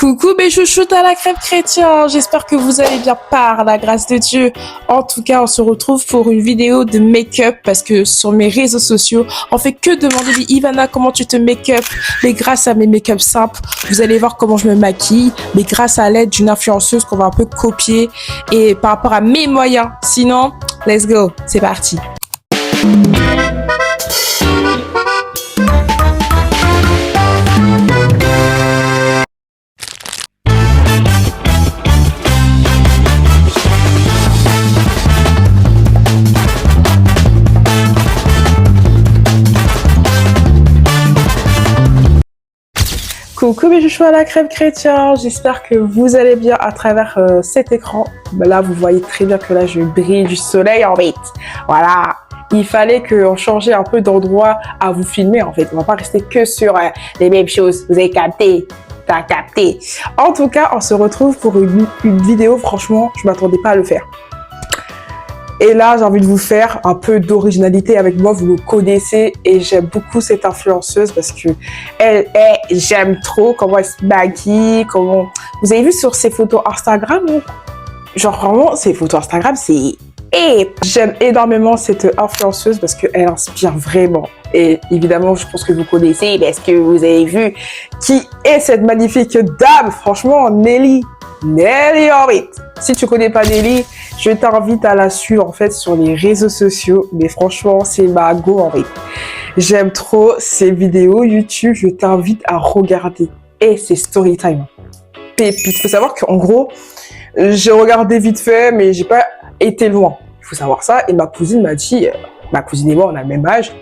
Coucou mes chouchoutes à la crème chrétien, j'espère que vous allez bien par la grâce de Dieu. En tout cas, on se retrouve pour une vidéo de make-up parce que sur mes réseaux sociaux, on fait que demander « Ivana, comment tu te make-up ?» Mais grâce à mes make-up simples, vous allez voir comment je me maquille, mais grâce à l'aide d'une influenceuse qu'on va un peu copier et par rapport à mes moyens. Sinon, let's go, c'est parti. Coucou mes chouchous à la crème chrétien, j'espère que vous allez bien à travers cet écran. Là, vous voyez très bien que là, je brille du soleil en fait. Voilà, il fallait qu'on changeait un peu d'endroit à vous filmer en fait. On va pas rester que sur les mêmes choses, vous avez capté. T'as capté. En tout cas, on se retrouve pour une vidéo, franchement, je m'attendais pas à le faire. Et là, j'ai envie de vous faire un peu d'originalité avec moi. Vous me connaissez et j'aime beaucoup cette influenceuse parce que j'aime trop comment elle se maquille, comment... Vous avez vu sur ses photos Instagram, genre vraiment, ses photos Instagram, c'est... J'aime énormément cette influenceuse parce qu'elle inspire vraiment. Et évidemment, je pense que vous connaissez parce que vous avez vu qui est cette magnifique dame. Franchement, Nelly Orbit. Si tu connais pas Nelly, je t'invite à la suivre en fait sur les réseaux sociaux. Mais franchement, c'est ma go en fait. J'aime trop ses vidéos YouTube. Je t'invite à regarder. Et c'est story time. Pépite. Faut savoir qu'en gros, j'ai regardé vite fait, mais j'ai pas été loin. Il faut savoir ça. Et ma cousine m'a dit, ma cousine et moi, on a le même âge.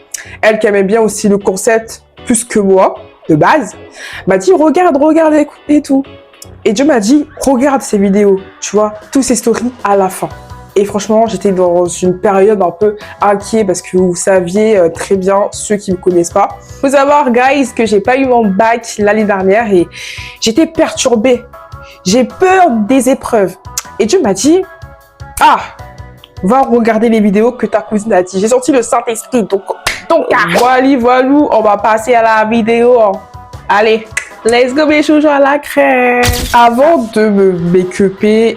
Elle qui aimait bien aussi le concept plus que moi, de base, m'a dit regarde et tout. Et Dieu m'a dit, regarde ces vidéos, tu vois, tous ces stories à la fin. Et franchement, j'étais dans une période un peu inquiète parce que vous saviez très bien, ceux qui ne me connaissent pas. Faut savoir, guys, que j'ai pas eu mon bac l'année dernière et j'étais perturbée. J'ai peur des épreuves. Et Dieu m'a dit, va regarder les vidéos que ta cousine a dit. J'ai senti le Saint-Esprit, donc voilou, on va passer à la vidéo. Allez. Let's go mes chouchous à la crème. Avant de me make-upper,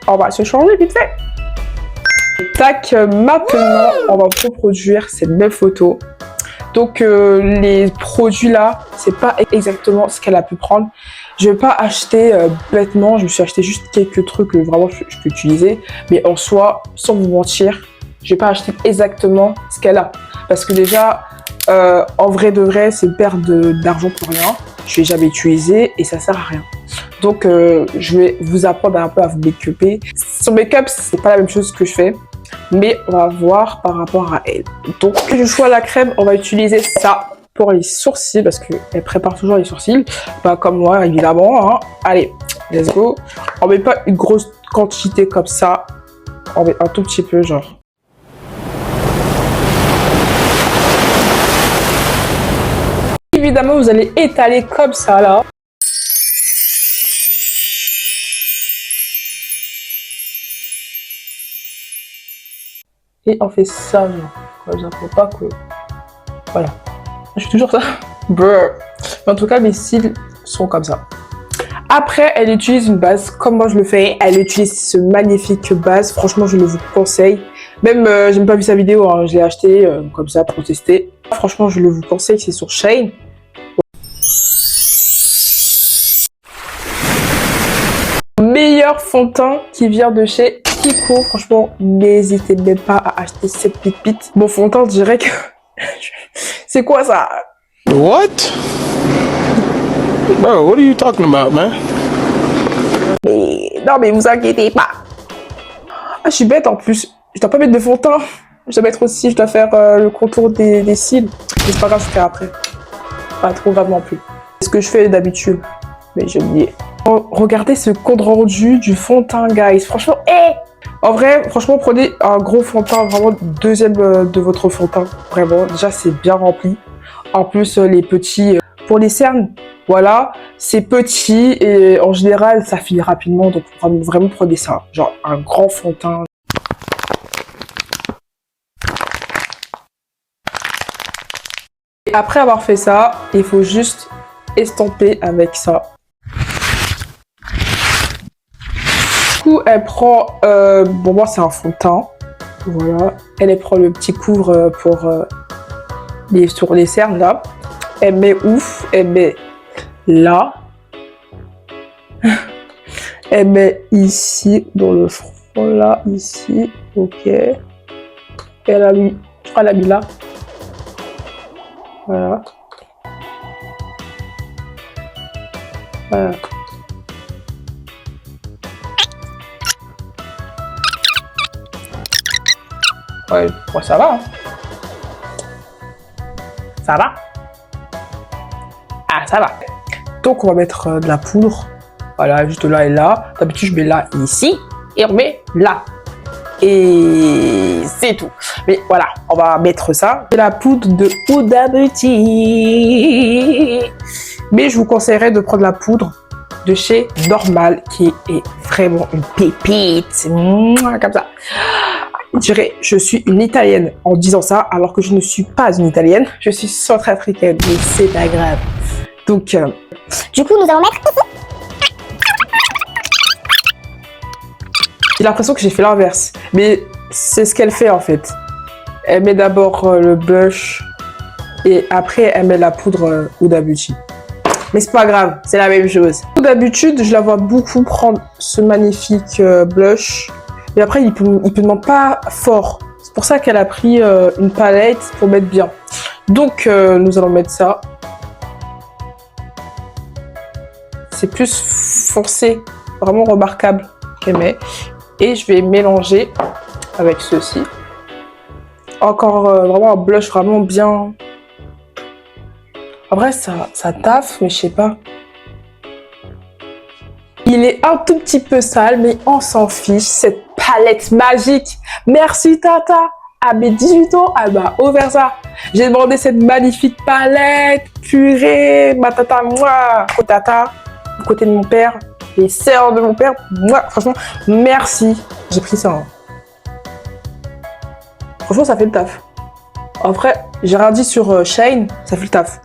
on va se changer vite fait. Tac, maintenant, on va reproduire cette belle photo. Donc, les produits là, c'est pas exactement ce qu'elle a pu prendre. Je vais pas acheter bêtement, je me suis acheté juste quelques trucs que vraiment je peux utiliser. Mais en soi, sans vous mentir, je vais pas acheter exactement ce qu'elle a. Parce que déjà, en vrai de vrai, c'est une perte d'argent pour rien. Je l'ai jamais utilisé et ça sert à rien. Donc, je vais vous apprendre un peu à vous make-upper. Son make-up, c'est pas la même chose que je fais, mais on va voir par rapport à elle. Donc, que je sois à la crème, on va utiliser ça pour les sourcils parce qu'elle prépare toujours les sourcils. Pas comme moi, évidemment. Hein. Allez, let's go. On met pas une grosse quantité comme ça. On met un tout petit peu, genre. Évidemment, vous allez étaler comme ça, là. Et on fait ça, genre. Comme ça, faut pas que... Voilà. Je fais toujours ça. Brr. Mais en tout cas, mes cils sont comme ça. Après, elle utilise une base comme moi je le fais. Elle utilise ce magnifique base. Franchement, je le vous conseille. Même, j'ai même pas vu sa vidéo. Hein. Je l'ai acheté comme ça pour tester. Franchement, je le vous conseille. C'est sur Shein. Meilleur fond de teint qui vient de chez Kiko. Franchement, n'hésitez même pas à acheter cette pipite. Mon fond de teint, je dirais que... C'est quoi ça? What? Bro, what are you talking about, man? Non, mais vous inquiétez pas. Je suis bête en plus. Je dois pas mettre de fond de teint. Je dois mettre aussi, je dois faire le contour des cils. Mais c'est pas grave, je ferai après. Pas trop grave non plus. C'est ce que je fais d'habitude. Mais j'ai oublié. Oh, regardez ce compte rendu du fond de teint, guys. Franchement, en vrai, franchement, prenez un gros fond de teint, vraiment deuxième de votre fond de teint. Vraiment, déjà, c'est bien rempli. En plus, les petits, pour les cernes, voilà, c'est petit et en général, ça finit rapidement. Donc, vraiment, prenez ça. Genre, un grand fond de teint. Et après avoir fait ça, il faut juste estomper avec ça. coup, elle prend... bon, moi, c'est un fond de teint. Voilà. Elle prend le petit couvre pour sur les cernes, là. Elle met ouf. Elle met là. Elle met ici, dans le front, là, ici. Ok. Et elle a mis... Je crois qu'elle a mis là. Voilà. Voilà. Ouais, bon, ça va. Hein. Ça va. Ah, ça va. Donc, on va mettre de la poudre. Voilà, juste là et là. D'habitude, je mets là et ici. Et on met là. Et c'est tout. Mais voilà, on va mettre ça. C'est la poudre de Huda Beauty. Mais je vous conseillerais de prendre la poudre de chez Normal, qui est vraiment une pépite. Mouah, comme ça. Je dirais, je suis une Italienne en disant ça, alors que je ne suis pas une Italienne. Je suis centrafricaine, mais c'est pas grave. Donc, du coup, nous allons mettre... J'ai l'impression que j'ai fait l'inverse. Mais c'est ce qu'elle fait, en fait. Elle met d'abord le blush et après, elle met la poudre Huda Beauty. Mais c'est pas grave, c'est la même chose. D'habitude, je la vois beaucoup prendre ce magnifique blush. Et après, il peut demander pas fort. C'est pour ça qu'elle a pris une palette pour mettre bien. Donc, nous allons mettre ça. C'est plus foncé, vraiment remarquable qu'elle met. Et je vais mélanger avec ceci. Encore vraiment un blush vraiment bien. En vrai, ça taffe, mais je sais pas. Il est un tout petit peu sale, mais on s'en fiche. Cette palette magique. Merci Tata. À mes 18 ans, elle m'a offert ça. J'ai demandé cette magnifique palette. Purée, ma tata, moi. Tata, du côté de mon père, les sœurs de mon père, moi, franchement, merci. J'ai pris ça. Hein. Franchement, ça fait le taf. En vrai, j'ai rien dit sur Shane, ça fait le taf.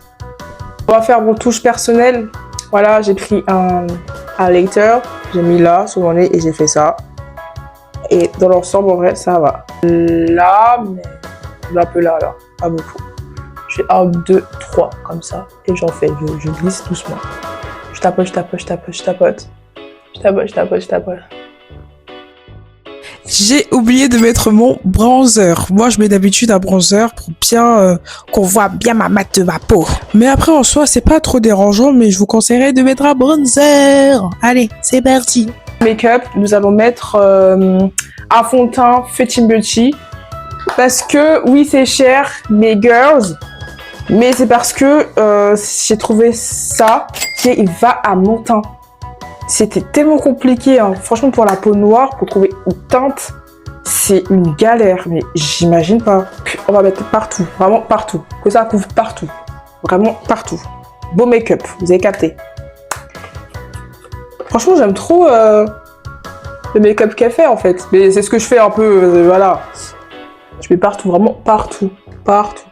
On va faire mon touche personnelle. Voilà, j'ai pris un highlighter, j'ai mis là sur mon nez et j'ai fait ça. Et dans l'ensemble, en vrai, ça va. Là, mais un peu là, pas beaucoup. Je fais 1, 2, 3, comme ça. Et j'en fais, je glisse doucement. Je tapote, je tapote, je tapote, je tapote. Je tapote, je tapote, je tapote. J'ai oublié de mettre mon bronzer. Moi, je mets d'habitude un bronzer pour bien qu'on voit bien ma mat de ma peau. Mais après, en soi, c'est pas trop dérangeant, mais je vous conseillerais de mettre un bronzer. Allez, c'est parti. Make-up, nous allons mettre un fond de teint Fenty Beauty. Parce que, oui, c'est cher, mes girls. Mais c'est parce que j'ai trouvé ça qui va à mon teint. C'était tellement compliqué, hein. Franchement, pour la peau noire, pour trouver une teinte, c'est une galère, mais j'imagine pas. On va mettre partout, vraiment partout, que ça couvre partout, vraiment partout. Beau make-up, vous avez capté. Franchement, j'aime trop le make-up qu'elle fait, en fait. Mais c'est ce que je fais un peu, voilà. Je mets partout, vraiment partout, partout,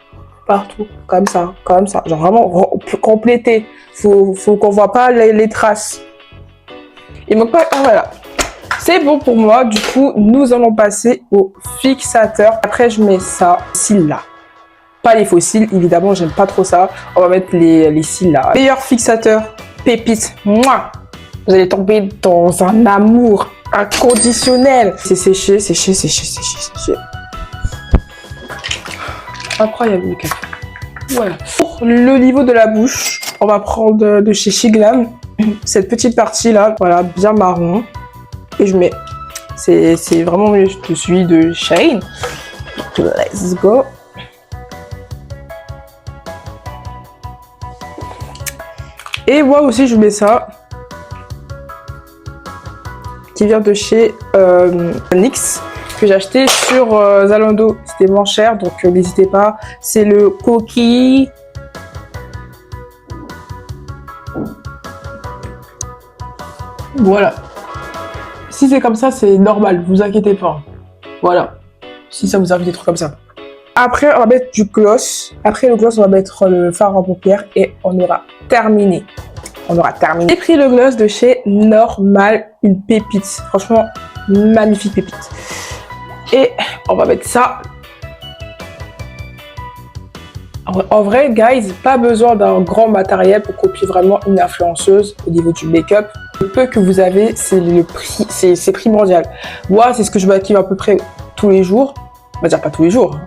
partout, comme ça. Genre vraiment compléter. Faut qu'on voit pas les traces. Il manque pas... Ah, voilà. C'est bon pour moi. Du coup, nous allons passer au fixateur. Après, je mets ça. Cils là. Pas les faux cils, évidemment. J'aime pas trop ça. On va mettre les cils là. Meilleur fixateur. Pépite. Mouah. Vous allez tomber dans un amour inconditionnel. C'est séché, séché, séché, séché, séché. Incroyable le café. Voilà. Pour le niveau de la bouche, on va prendre de chez Shiglam. Cette petite partie là, voilà, bien marron. Et je mets, c'est vraiment celui de Shane. Let's go. Et moi aussi je mets ça. Qui vient de chez NYX. Que j'ai acheté sur Zalando. C'était moins cher, donc n'hésitez pas. C'est le coquille. Voilà. Si c'est comme ça, c'est normal, vous inquiétez pas. Voilà. Si ça vous arrive des trucs comme ça. Après, on va mettre du gloss. Après le gloss, on va mettre le fard en paupières et on aura terminé. on aura terminé. J'ai pris le gloss de chez Normal, une pépite. Franchement, magnifique pépite. Et on va mettre ça. En vrai, guys, pas besoin d'un grand matériel pour copier vraiment une influenceuse au niveau du make-up. Le peu que vous avez, c'est le prix, c'est primordial. Moi, c'est ce que je maquille à peu près tous les jours. On va dire pas tous les jours,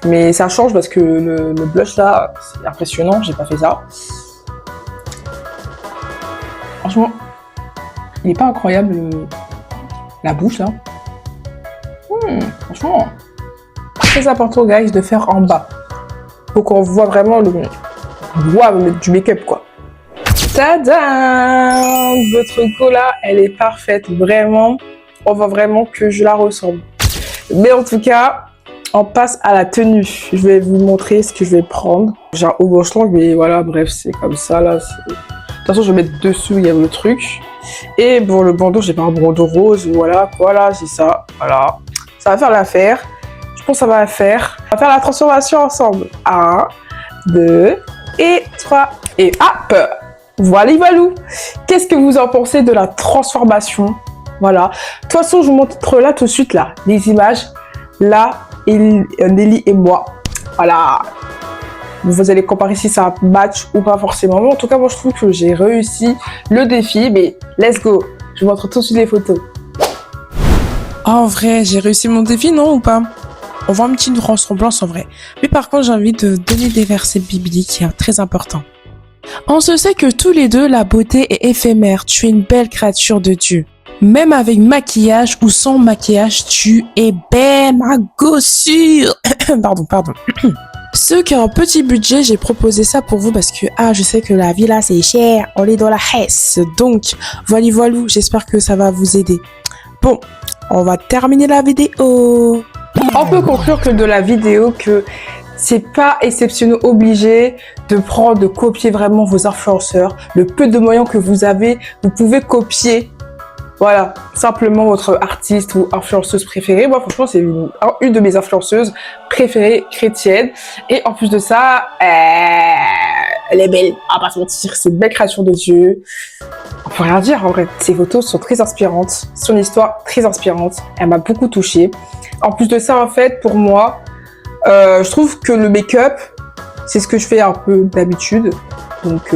mais ça change parce que le blush là, c'est impressionnant. J'ai pas fait ça. Franchement, il est pas incroyable la bouche là. Franchement, très important, guys, de faire en bas. Pour qu'on voit vraiment du make-up quoi. Tadam! Votre cola, elle est parfaite, vraiment. On voit vraiment que je la ressemble. Mais en tout cas, on passe à la tenue. Je vais vous montrer ce que je vais prendre. J'ai un haut manche longue, mais voilà, bref, c'est comme ça là. De toute façon, je vais mettre dessous, il y a le truc. Et bon, le bandeau, j'ai pas un bandeau rose, voilà, c'est ça, voilà. Ça va faire l'affaire. Je pense que ça va la faire. On va faire la transformation ensemble. 1, 2 et 3. Et hop! Voilà, voilou. Qu'est-ce que vous en pensez de la transformation? Voilà. De toute façon, je vous montre là tout de suite, là, les images. Là, Nelly et moi. Voilà. Vous allez comparer si ça match ou pas forcément. Mais en tout cas, moi, je trouve que j'ai réussi le défi. Mais let's go. Je vous montre tout de suite les photos. En vrai, j'ai réussi mon défi, non ou pas? On voit une petite ressemblance en vrai. Mais par contre, j'ai envie de donner des versets bibliques très importants. On se sait que tous les deux, la beauté est éphémère. Tu es une belle créature de Dieu. Même avec maquillage ou sans maquillage, tu es belle, ma gossure. Pardon. Ceux qui ont un petit budget, j'ai proposé ça pour vous parce que, je sais que la vie là, c'est cher. On est dans la Hesse. Donc, voilou, j'espère que ça va vous aider. Bon, on va terminer la vidéo. On peut conclure que de la vidéo que c'est pas exceptionnel obligé de copier vraiment vos influenceurs. Le peu de moyens que vous avez, vous pouvez copier, voilà, simplement votre artiste ou influenceuse préférée. Moi, franchement, c'est une de mes influenceuses préférées chrétiennes. Et en plus de ça, elle est belle. On va pas se mentir, c'est une belle création de Dieu. On peut rien dire, en vrai. Ses photos sont très inspirantes. Son histoire, très inspirante. Elle m'a beaucoup touchée. En plus de ça, en fait, pour moi, je trouve que le make-up, c'est ce que je fais un peu d'habitude. Donc,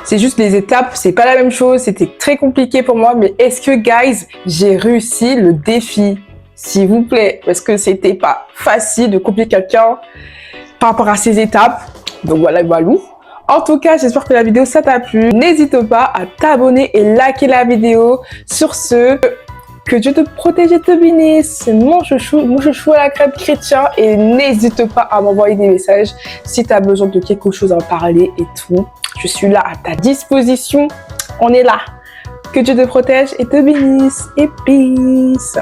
c'est juste les étapes, c'est pas la même chose. C'était très compliqué pour moi. Mais est-ce que, guys, j'ai réussi le défi? S'il vous plaît. Parce que c'était pas facile de copier quelqu'un par rapport à ces étapes. Donc, voilà. En tout cas, j'espère que la vidéo, ça t'a plu. N'hésite pas à t'abonner et liker la vidéo. Sur ce... Que Dieu te protège et te bénisse. Mon chouchou à la crème chrétien. Et n'hésite pas à m'envoyer des messages si tu as besoin de quelque chose à en parler et tout. Je suis là à ta disposition. On est là. Que Dieu te protège et te bénisse. Et peace.